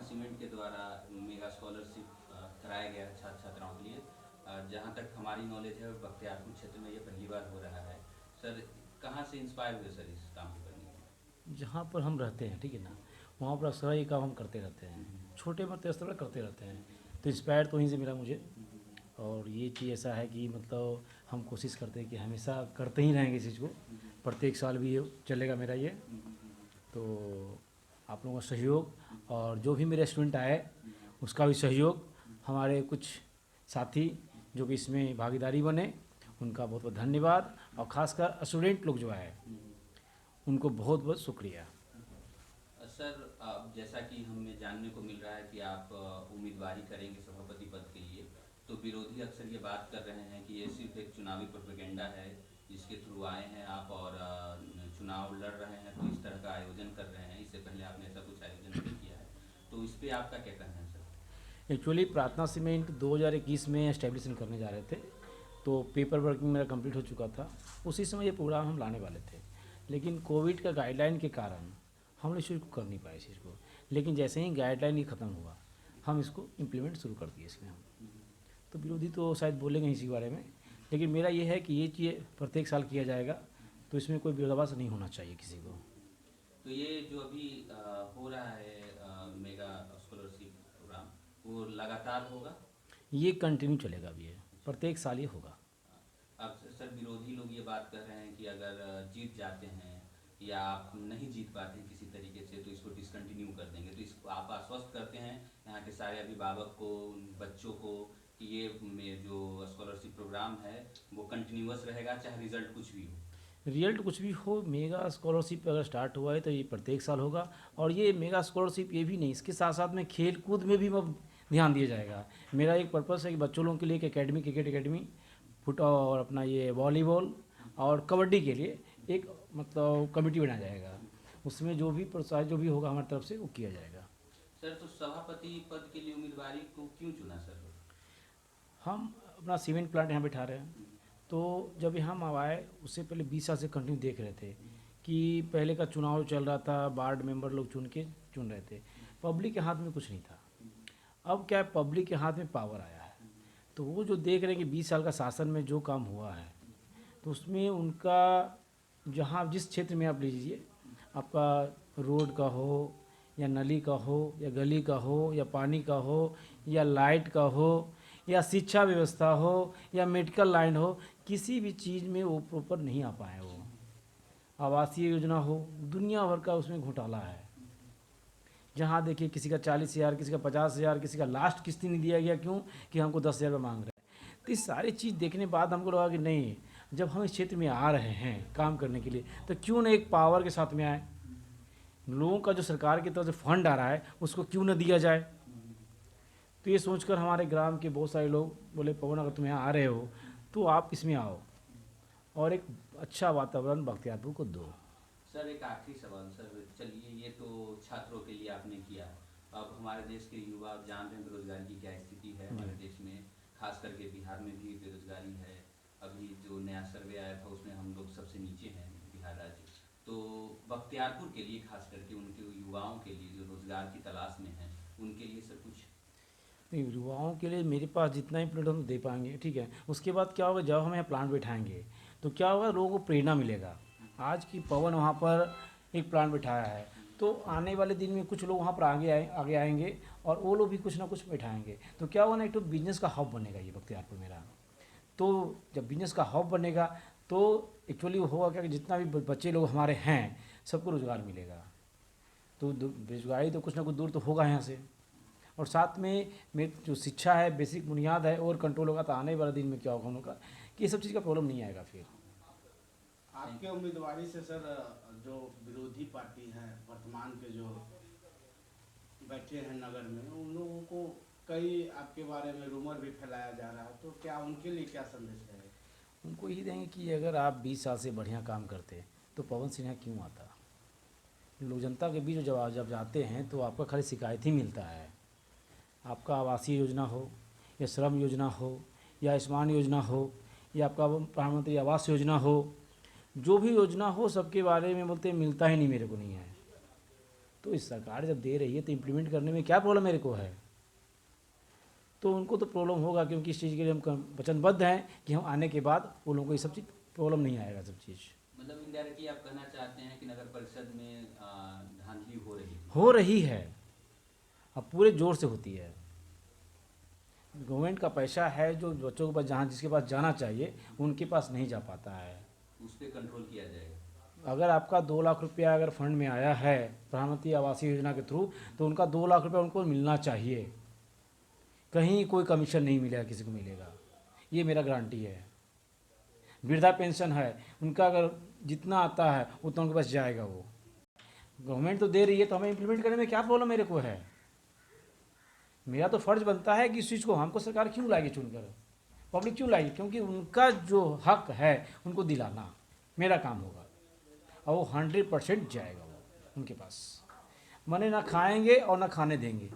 Cement के द्वारा mega scholarship कराया गया है छात्र छात्राओं के लिए। जहाँ तक हमारी नॉलेज है बख्तियारपुर क्षेत्र में ये पहली बार हो रहा है। सर कहाँ से इंस्पायर हुए सर इस काम को करने के जहाँ पर हम रहते हैं, ठीक है ना, वहाँ पर अक्सर ये काम हम करते रहते हैं, लिए? छोटे मोटे स्तर पर करते रहते हैं। तो इंस्पायर तो वहीं से मिला मुझे। और ये चीज़ ऐसा है कि मतलब हम कोशिश करते हैं कि हमेशा करते ही रहेंगे इस चीज़ को, प्रत्येक साल भी ये चलेगा मेरा ये। तो आप लोगों का सहयोग और जो भी मेरे स्टूडेंट आए उसका भी सहयोग, हमारे कुछ साथी जो कि इसमें भागीदारी बने उनका बहुत बहुत धन्यवाद, और ख़ासकर स्टूडेंट लोग जो आए उनको बहुत बहुत शुक्रिया। सर अब जैसा कि हमें जानने को मिल रहा है कि आप उम्मीदवारी करेंगे सभापति पद के लिए, तो विरोधी अक्सर ये बात कर रहे हैं कि ये सिर्फ एक चुनावी प्रोपेगेंडा है जिसके थ्रू आए हैं आप और चुनाव लड़ रहे हैं, तो इस तरह का आयोजन कर रहे हैं। इससे पहले आपने ऐसा कुछ आयोजन नहीं किया है, तो इस पे आपका क्या कहना है सर? एक्चुअली प्रार्थना सीमेंट 2021 में एस्टेब्लिशन करने जा रहे थे, तो पेपर वर्किंग मेरा कंप्लीट हो चुका था। उसी समय ये प्रोग्राम हम लाने वाले थे, लेकिन कोविड का गाइडलाइन के कारण हम लोग इस चीज़ को कर नहीं पाए इस चीज़ को। लेकिन जैसे ही गाइडलाइन ही ख़त्म हुआ हम इसको इम्प्लीमेंट शुरू कर दिए इसमें हम। तो विरोधी तो शायद बोलेंगे इसी बारे में, लेकिन मेरा ये है कि ये चीज़ प्रत्येक साल किया जाएगा, तो इसमें कोई विरोधाभास नहीं होना चाहिए किसी को। तो ये जो अभी हो रहा है मेगा स्कॉलरशिप प्रोग्राम, वो लगातार होगा? ये कंटिन्यू चलेगा अभी, ये प्रत्येक साल ये होगा। अब सर विरोधी लोग ये बात कर रहे हैं कि अगर जीत जाते हैं या आप नहीं जीत पाते हैं किसी तरीके से तो इसको डिसकंटिन्यू कर देंगे, तो इसको आप आश्वस्त करते हैं यहाँ के सारे अभिभावक को, बच्चों को, कि ये जो स्कॉलरशिप प्रोग्राम है वो कंटिन्यूअस रहेगा चाहे रिजल्ट कुछ भी हो? रिजल्ट कुछ भी हो, मेगा स्कॉलरशिप अगर स्टार्ट हुआ है तो ये प्रत्येक साल होगा। और ये मेगा स्कॉलरशिप ये भी नहीं, इसके साथ साथ में खेल कूद में भी अब ध्यान दिया जाएगा। मेरा एक पर्पस है कि बच्चों लोगों के लिए एक एकेडमी, क्रिकेट एकेडमी, फुट और अपना ये वॉलीबॉल और कबड्डी के लिए एक मतलब कमेटी बनाया जाएगा। उसमें जो भी प्रोत्साहन जो भी होगा हमारी तरफ से वो किया जाएगा। सर तो सभापति पद के लिए उम्मीदवारी को क्यों चुना सर? हम अपना सीमेंट प्लांट यहाँ बैठा रहे हैं, तो जब यहाँ हम आए उससे पहले 20 साल से कंटिन्यू देख रहे थे कि पहले का चुनाव चल रहा था, वार्ड मेंबर लोग चुन रहे थे, पब्लिक के हाथ में कुछ नहीं था। अब क्या है, पब्लिक के हाथ में पावर आया है, तो वो जो देख रहे हैं कि 20 साल का शासन में जो काम हुआ है, तो उसमें उनका जहाँ जिस क्षेत्र में आप लीजिए, आपका रोड का हो या नली का हो या गली का हो या पानी का हो या लाइट का हो या शिक्षा व्यवस्था हो या मेडिकल लाइन हो, किसी भी चीज़ में वो प्रॉपर नहीं आ पाए। वो आवासीय योजना हो, दुनिया भर का उसमें घोटाला है। जहाँ देखिए किसी का 40,000, किसी का 50,000, किसी का लास्ट किस्त नहीं दिया गया, क्यों कि हमको 10,000 रुपये मांग रहे हैं। तो ये सारी चीज़ देखने के बाद हमको लगा कि नहीं, जब हम इस क्षेत्र में आ रहे हैं काम करने के लिए तो क्यों ना एक पावर के साथ में आए, लोगों का जो सरकार की तरफ से फंड आ रहा है उसको क्यों न दिया जाए। तो ये सोचकर हमारे ग्राम के बहुत सारे लोग बोले, पवन अगर तुम यहाँ आ रहे हो तो आप इसमें आओ और एक अच्छा वातावरण बख्तियारपुर को दो। सर एक आखिरी सवाल सर, चलिए ये तो छात्रों के लिए आपने किया, अब हमारे देश के युवा आप जान रहे हैं बेरोजगारी की क्या स्थिति है हमारे देश में, खास करके बिहार में भी बेरोजगारी है। अभी जो नया सर्वे आया था उसमें हम लोग सबसे नीचे हैं बिहार राज्य। तो बख्तियारपुर के लिए खास करके उनके युवाओं के लिए जो रोजगार की तलाश में हैं उनके लिए सर कुछ? नहीं, युवाओं के लिए मेरे पास जितना ही प्लेटफॉर्म दे पाएंगे, ठीक है। उसके बाद क्या होगा, जब हम यहाँ प्लांट बैठाएंगे तो क्या होगा, लोगों को प्रेरणा मिलेगा। आज की पवन वहाँ पर एक प्लांट बैठाया है, तो आने वाले दिन में कुछ लोग वहाँ पर आगे आएंगे और वो लोग भी कुछ ना कुछ बैठाएंगे, तो क्या होगा ना, एक तो बिजनेस का हब बनेगा ये बख्तियारपुर मेरा। तो जब बिजनेस का हब बनेगा तो एक्चुअली होगा क्या कि जितना भी बच्चे लोग हमारे हैं सबको रोज़गार मिलेगा। तो बेरोजगारी तो कुछ ना कुछ दूर तो होगा यहाँ से। और साथ में जो शिक्षा है, बेसिक बुनियाद है, और कंट्रोल होगा, तो आने वाले दिन में क्या होगा हम लोग का कि ये सब चीज़ का प्रॉब्लम नहीं आएगा फिर। आपके उम्मीदवारी से सर जो विरोधी पार्टी हैं वर्तमान के जो बैठे हैं नगर में, उन लोगों को कई आपके बारे में रूमर भी फैलाया जा रहा है, तो क्या उनके लिए क्या संदेश है? उनको यही देंगे कि अगर आप 20 साल से बढ़िया काम करते तो पवन सिन्हा क्यों आता। लोग जनता के बीच जब जाते हैं तो आपका खाली शिकायत ही मिलता है। आपका आवासीय योजना हो या श्रम योजना हो या आयुष्मान योजना हो या आपका प्रधानमंत्री आवास योजना हो, जो भी योजना हो सबके बारे में बोलते मिलता ही नहीं, मेरे को नहीं है। तो इस सरकार जब दे रही है तो इम्प्लीमेंट करने में क्या प्रॉब्लम मेरे को है? तो उनको तो प्रॉब्लम होगा, क्योंकि इस चीज़ के लिए हम वचनबद्ध हैं कि हम आने के बाद वो लोगों को ये सब चीज़ प्रॉब्लम नहीं आएगा सब चीज़। मतलब इनडायरेक्टली आप कहना चाहते हैं कि नगर परिषद में धांधली हो रही है, अब पूरे जोर से होती है। गवर्नमेंट का पैसा है जो बच्चों के पास, जहाँ जिसके पास जाना चाहिए उनके पास नहीं जा पाता है। उस पर कंट्रोल किया जाएगा। अगर आपका 2 लाख रुपया अगर फंड में आया है प्रधानमंत्री आवास योजना के थ्रू, तो उनका 2 लाख रुपया उनको मिलना चाहिए, कहीं कोई कमीशन नहीं मिलेगा, किसी को मिलेगा, ये मेरा गारंटी है। वृद्धा पेंशन है, उनका अगर जितना आता है उतना उनके पास जाएगा। वो गवर्नमेंट तो दे रही है, तो हमें इम्प्लीमेंट करने में क्या प्रॉब्लम मेरे को है? मेरा तो फ़र्ज़ बनता है कि इस चीज़ को हमको सरकार क्यों लाएगी चुनकर, पब्लिक क्यों लाएगी? क्योंकि उनका जो हक है उनको दिलाना मेरा काम होगा, और वो 100% जाएगा वो उनके पास। मने ना खाएंगे और ना खाने देंगे।